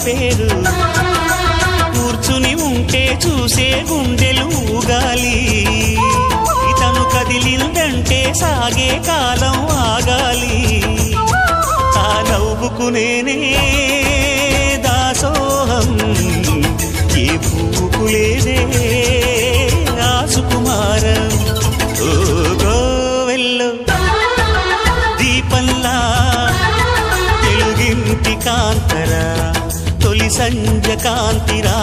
పేరు కూర్చుని ఉంటే చూసే గుండెలు ఊగాలి ఇతను కదిలిందంటే సాగే కాలం ఆగాలి ఆ నవ్వుకునేనే దాసోహం ఏ పువ్వుకు లేదే ఆ సుకుమారం ఓ గోవెల్లో దీపంలా తెలుగింటి కాంతరా తొలి సంజ కాంతిరా